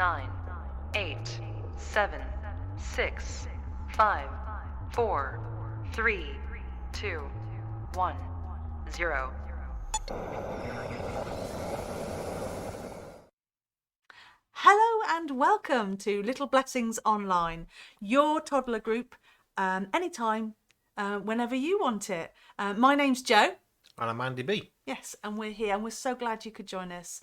9, 8, 7, 6, 5, 4, 3, 2, 1, 0. Hello and welcome to Little Blessings Online, your toddler group, anytime, whenever you want it. My name's Jo. And I'm Andy B. Yes, and we're here and we're so glad you could join us.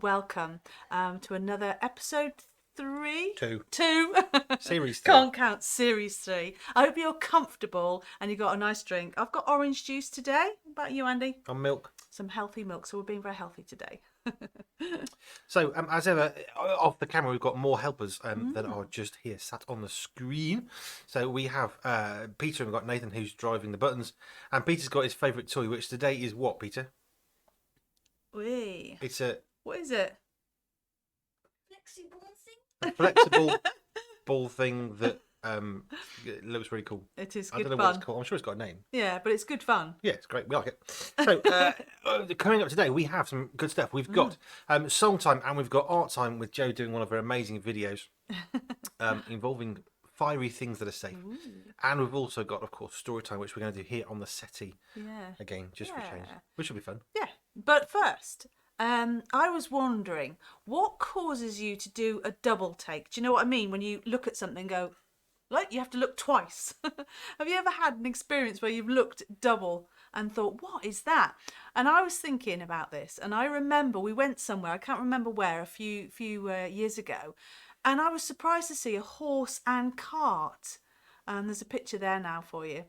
Welcome to another episode 3? Two. Series 3. Can't count, series 3. I hope you're comfortable and you got a nice drink. I've got orange juice today. What about you, Andy? On milk. Some healthy milk, so we're being very healthy today. So, as ever, off the camera, we've got more helpers that are just here, sat on the screen. So we have Peter and we've got Nathan, who's driving the buttons. And Peter's got his favourite toy, which today is what, Peter? Wee. It's a... What is it? A flexible ball thing that looks really cool. It is good I don't know fun. what it's called. I'm sure it's got a name. Yeah, but it's good fun. Yeah, it's great. We like it. So, coming up today, we have some good stuff. We've got song time and we've got art time with Jo doing one of her amazing videos involving fiery things that are safe. Ooh. And we've also got, of course, story time, which we're going to do here on the settee again, just for change, which will be fun. Yeah, but first, I was wondering, what causes you to do a double take? Do you know what I mean? When you look at something and go, like you have to look twice. Have you ever had an experience where you've looked double and thought, what is that? And I was thinking about this, and I remember we went somewhere, I can't remember where, a few years ago, and I was surprised to see a horse and cart. There's a picture there now for you.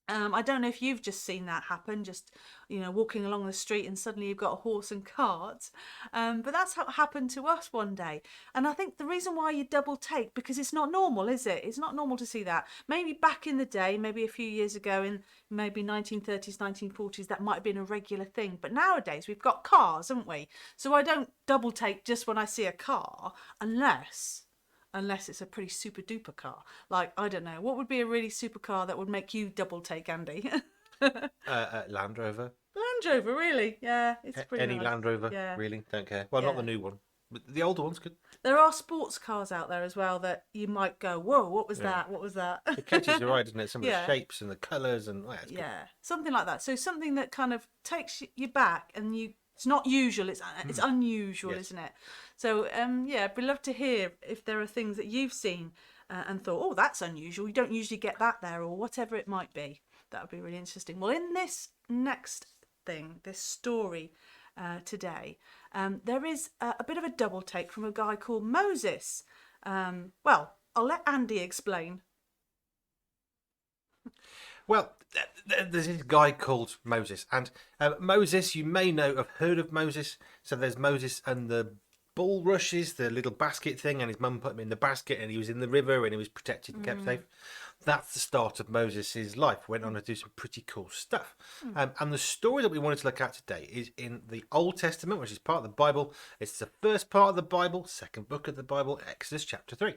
I don't know if you've just seen that happen, just, walking along the street and suddenly you've got a horse and cart. But that's how it happened to us one day. And I think the reason why you double take, because it's not normal, is it? It's not normal to see that. Maybe back in the day, maybe a few years ago in maybe 1930s, 1940s, that might have been a regular thing. But nowadays we've got cars, haven't we? So I don't double take just when I see a car, unless it's a pretty super duper car. Like, I don't know, what would be a really super car that would make you double take, Andy? Land Rover. Land Rover, really? Yeah, it's pretty Any nice. Land Rover, really, don't care. Well, not the new one, but the older one's good. There are sports cars out there as well that you might go, whoa, what was that? What was that? It catches your eye, doesn't it? Some of the shapes and the colours and it's good. Something like that. So something that kind of takes you back and it's not usual, it's unusual, isn't it? So, I'd be love to hear if there are things that you've seen and thought, oh, that's unusual. You don't usually get that there, or whatever it might be. That would be really interesting. Well, in this next thing, this story today, there is a bit of a double take from a guy called Moses. Well, I'll let Andy explain. Well, there's this guy called Moses, and Moses, you may have heard of Moses. So there's Moses and the bulrushes, the little basket thing, and his mum put him in the basket, and he was in the river, and he was protected and kept safe. That's the start of Moses' life. Went on to do some pretty cool stuff. And the story that we wanted to look at today is in the Old Testament, which is part of the Bible. It's the first part of the Bible, second book of the Bible, Exodus chapter 3.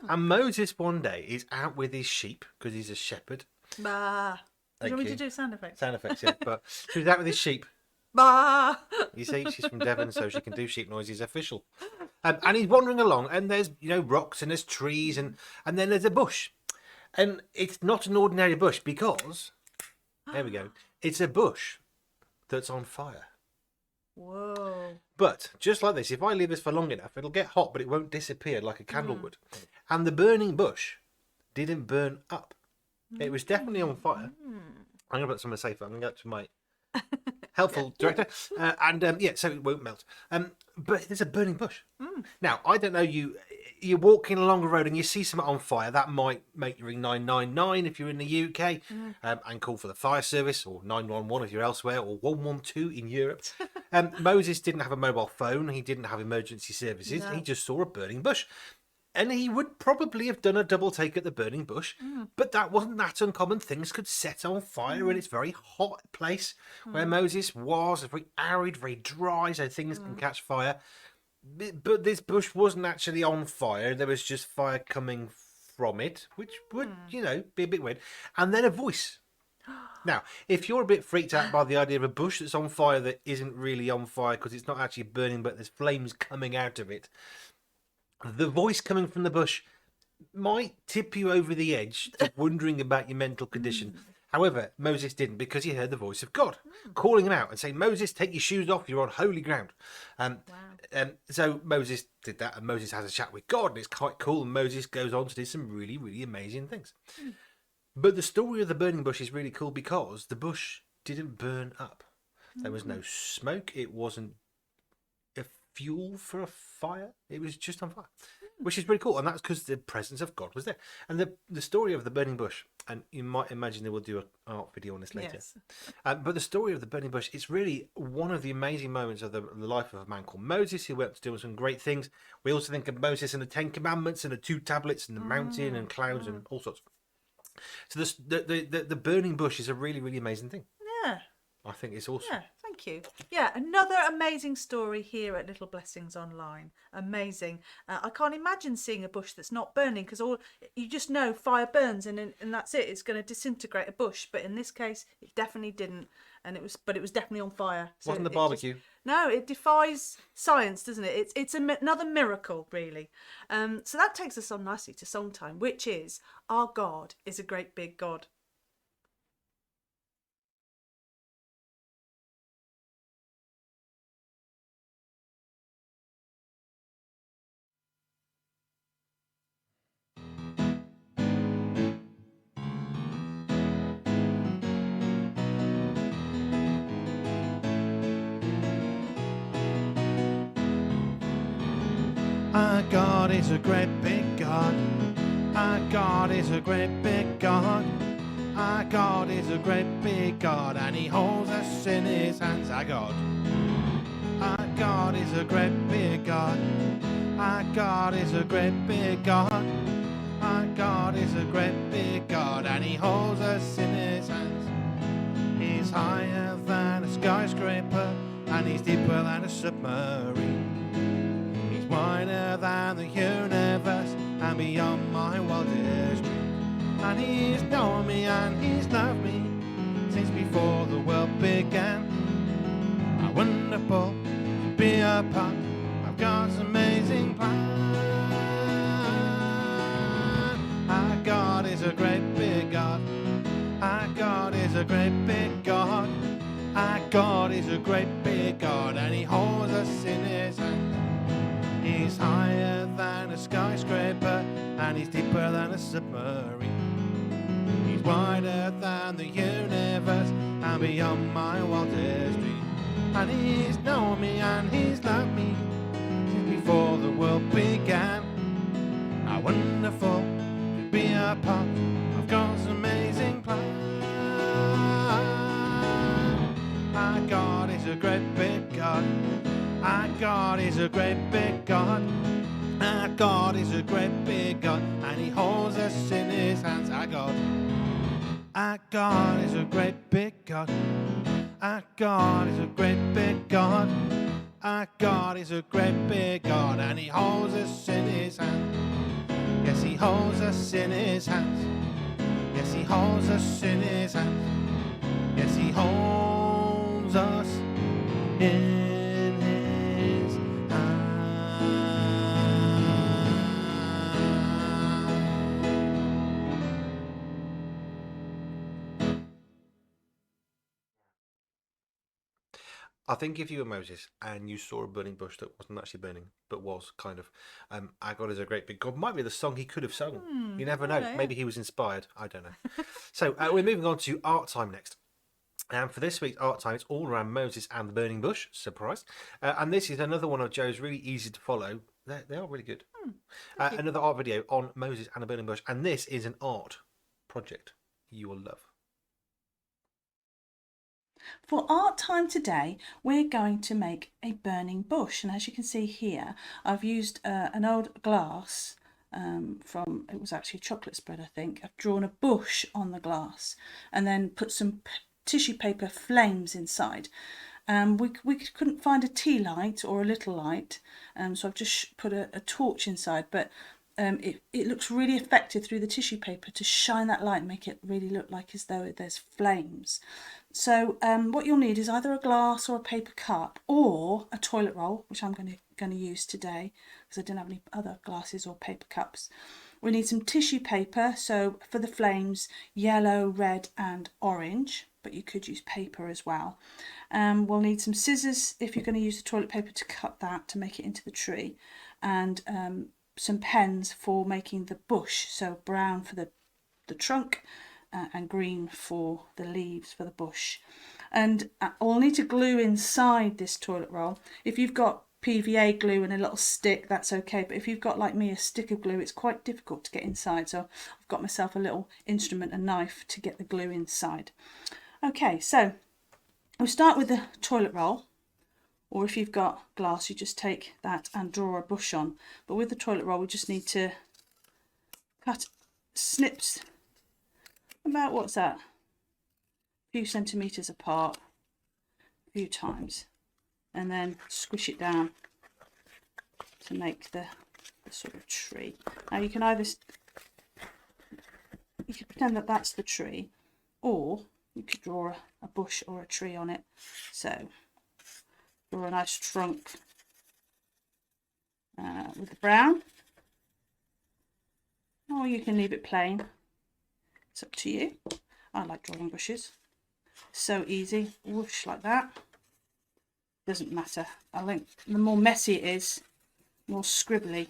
And Moses one day is out with his sheep, because he's a shepherd. Bah. Do you want me to do sound effects? Sound effects, yeah. But she was out with his sheep. Bah. You see, she's from Devon, so she can do sheep noises. Official. And he's wandering along, and there's rocks and there's trees, and then there's a bush, and it's not an ordinary bush because there we go. It's a bush that's on fire. Whoa. But just like this, if I leave this for long enough, it'll get hot, but it won't disappear like a candle would. And the burning bush didn't burn up. It was definitely on fire. I'm going to put some in the safe. I'm going to go to my helpful director. So it won't melt. But there's a burning bush. Now, I don't know, you're walking along a road and you see something on fire. That might make you ring 999 if you're in the UK and call for the fire service, or 911 if you're elsewhere, or 112 in Europe. Moses didn't have a mobile phone. He didn't have emergency services. No. He just saw a burning bush. And he would probably have done a double take at the burning bush, but that wasn't that uncommon. Things could set on fire in its very hot place where Moses was. It's very arid, very dry, so things can catch fire. But this bush wasn't actually on fire. There was just fire coming from it, which would, be a bit weird. And then a voice. Now, if you're a bit freaked out by the idea of a bush that's on fire that isn't really on fire because it's not actually burning, but there's flames coming out of it, the voice coming from the bush might tip you over the edge to wondering about your mental condition. However, Moses didn't, because he heard the voice of God calling him out and saying, Moses, take your shoes off, you're on holy ground. So Moses did that, and Moses has a chat with God, and it's quite cool, and Moses goes on to do some really, really amazing things. But the story of the burning bush is really cool because the bush didn't burn up. There was no smoke. It wasn't a fuel for a fire. It was just on fire, which is really cool. And that's because the presence of God was there. And the story of the burning bush, and you might imagine they will do an art video on this later. Yes. But the story of the burning bush, it's really one of the amazing moments of the life of a man called Moses, who went to do some great things. We also think of Moses and the 10 Commandments and the 2 tablets and the mountain and clouds and all sorts. So the burning bush is a really, really amazing thing. Yeah. I think it's awesome. Yeah, thank you. Yeah, another amazing story here at Little Blessings Online. Amazing. I can't imagine seeing a bush that's not burning, because all you just know fire burns and that's it. It's going to disintegrate a bush, but in this case, it definitely didn't, and it was definitely on fire. So Wasn't the barbecue? No, it defies science, doesn't it? It's another miracle, really. So that takes us on nicely to song time, which is Our God is a Great Big God. Our God is a great big God. Our God is a great big God. Our God is a great big God, and He holds us in His hands. Our God. Our God is a great big God. Our God is a great big God. Our God is a great big God, and He holds us in His hands. He's higher than a skyscraper, and He's deeper than a submarine. Wider than the universe and beyond my wildest dreams. And He's known me and He's loved me since before the world began. How wonderful to be a part of God's amazing plan. Our God is a great big God. Our God is a great big God. Our God is a great big God, and He holds us in His hands. He's higher than a skyscraper, and He's deeper than a submarine. He's wider than the universe and beyond my wildest dreams. And He's known me and He's loved me since before the world began. How wonderful to be a part of God's amazing plan. Our God is a great big God. Our God is a great big God. Our God is a great big God, and He holds us in His hands. Our God. Our God is a great big God. Our God is a great big God. Our God is a great big God, and He holds us in His hands. Yes, He holds us in His hands. Yes, He holds us in His hands. Yes, He holds us in I think if you were Moses and you saw a burning bush that wasn't actually burning, but was kind of, Our God is a great big God, might be the song he could have sung. You never know. yeah. Maybe he was inspired. I don't know. So we're moving on to art time next. And for this week's art time, it's all around Moses and the burning bush. Surprise. And this is another one of Joe's really easy to follow. They are really good. Another art video on Moses and the burning bush. And this is an art project you will love. For art time today, we're going to make a burning bush. And as you can see here, I've used an old glass from, it was actually chocolate spread, I think. I've drawn a bush on the glass and then put some tissue paper flames inside. We couldn't find a tea light or a little light, so I've just put a torch inside, but it looks really effective through the tissue paper to shine that light and make it really look like as though there's flames. So what you'll need is either a glass or a paper cup or a toilet roll, which I'm going to use today, because I didn't have any other glasses or paper cups. We need some tissue paper, so for the flames, yellow, red and orange, but you could use paper as well. We'll need some scissors if you're going to use the toilet paper to cut that to make it into the tree, and some pens for making the bush, so brown for the trunk and green for the leaves for the bush. And I'll need to glue inside this toilet roll. If you've got PVA glue and a little stick, that's okay, but if you've got, like me, a stick of glue, it's quite difficult to get inside, so I've got myself a little instrument, a knife, to get the glue inside. Okay, so we'll start with the toilet roll, or if you've got glass, you just take that and draw a bush on. But with the toilet roll, we just need to cut snips about, what's that, a few centimetres apart, a few times, and then squish it down to make the sort of tree. Now you can pretend that that's the tree, or you could draw a bush or a tree on it. So draw a nice trunk with the brown, or you can leave it plain. It's up to you. I like drawing bushes. So easy, whoosh, like that. Doesn't matter. I think the more messy it is, more scribbly,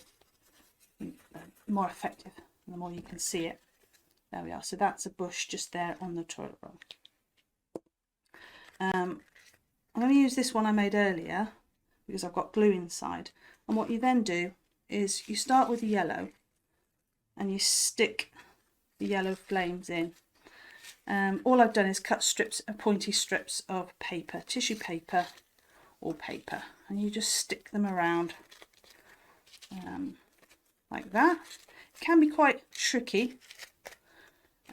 more effective, the more you can see it. There we are. So that's a bush just there on the toilet roll. I'm going to use this one I made earlier because I've got glue inside. And what you then do is you start with the yellow and you stick the yellow flames in. All I've done is cut strips, pointy strips of paper, tissue paper or paper, and you just stick them around like that. It can be quite tricky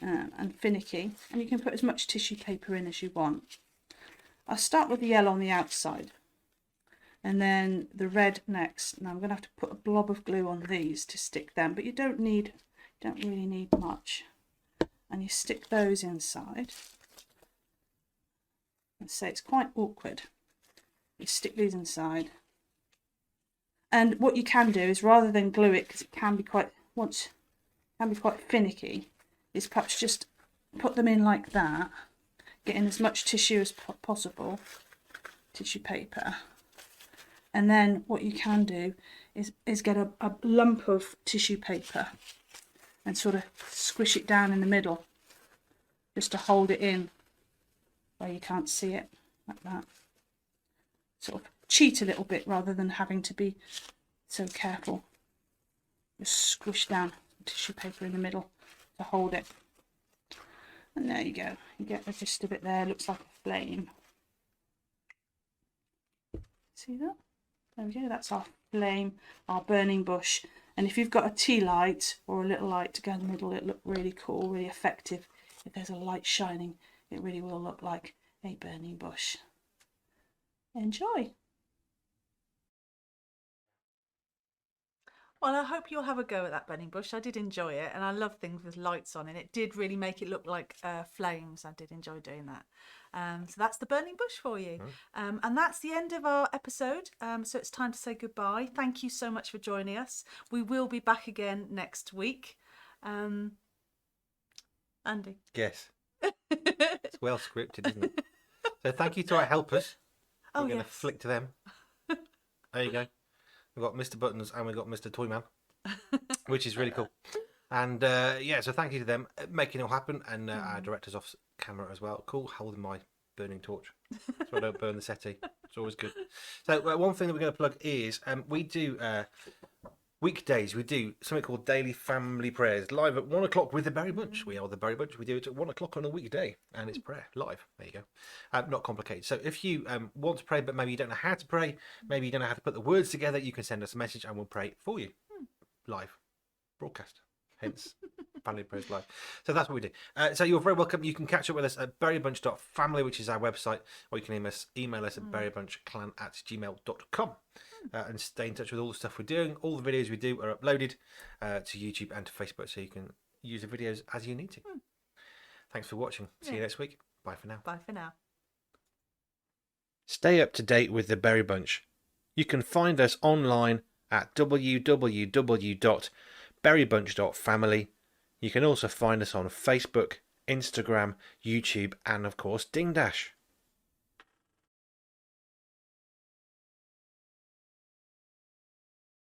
and finicky, and you can put as much tissue paper in as you want. I'll start with the yellow on the outside and then the red next. Now I'm going to have to put a blob of glue on these to stick them, but you don't really need much. And you stick those inside. And say it's quite awkward. You stick these inside. And what you can do is, rather than glue it, because it can be quite finicky, is perhaps just put them in like that, get in as much tissue as possible, tissue paper, and then what you can do is get a lump of tissue paper and sort of squish it down in the middle just to hold it in where you can't see it, like that. Sort of cheat a little bit rather than having to be so careful. Just squish down tissue paper in the middle to hold it. And there you go. You get the gist of it there. Looks like a flame. See that? There we go. That's our flame, our burning bush. And if you've got a tea light or a little light to go in the middle, it'll look really cool, really effective. If there's a light shining, it really will look like a burning bush. Enjoy. Well, I hope you'll have a go at that burning bush. I did enjoy it, and I love things with lights on, and it did really make it look like flames. I did enjoy doing that. So that's the burning bush for you. And that's the end of our episode. So it's time to say goodbye. Thank you so much for joining us. We will be back again next week. Andy? Yes. It's well scripted, isn't it? So thank you to our helpers. We're going to flick to them. There you go. We've got Mr. Buttons and we've got Mr. Toyman, which is really cool. And so thank you to them making it all happen, and our director's off camera as well. Cool, holding my burning torch so I don't burn the settee. It's always good. So one thing that we're going to plug is we do weekdays. We do something called Daily Family Prayers live at 1 o'clock with the Berry Bunch. We are the Berry Bunch. We do it at 1 o'clock on a weekday, and it's prayer live. There you go. Not complicated. So if you want to pray, but maybe you don't know how to pray, maybe you don't know how to put the words together, you can send us a message and we'll pray for you live broadcast. Hence, Family Prayers Live. So that's what we do. So you're very welcome. You can catch up with us at berrybunch.family, which is our website, or you can email us at berrybunchclan@gmail.com. And stay in touch with all the stuff we're doing. All the videos we do are uploaded to YouTube and to Facebook, so you can use the videos as you need to. Thanks for watching. See you next week. Bye for now. Bye for now. Stay up to date with the Berry Bunch. You can find us online at www.berrybunch.family. You can also find us on Facebook, Instagram, YouTube, and of course Ding Dash.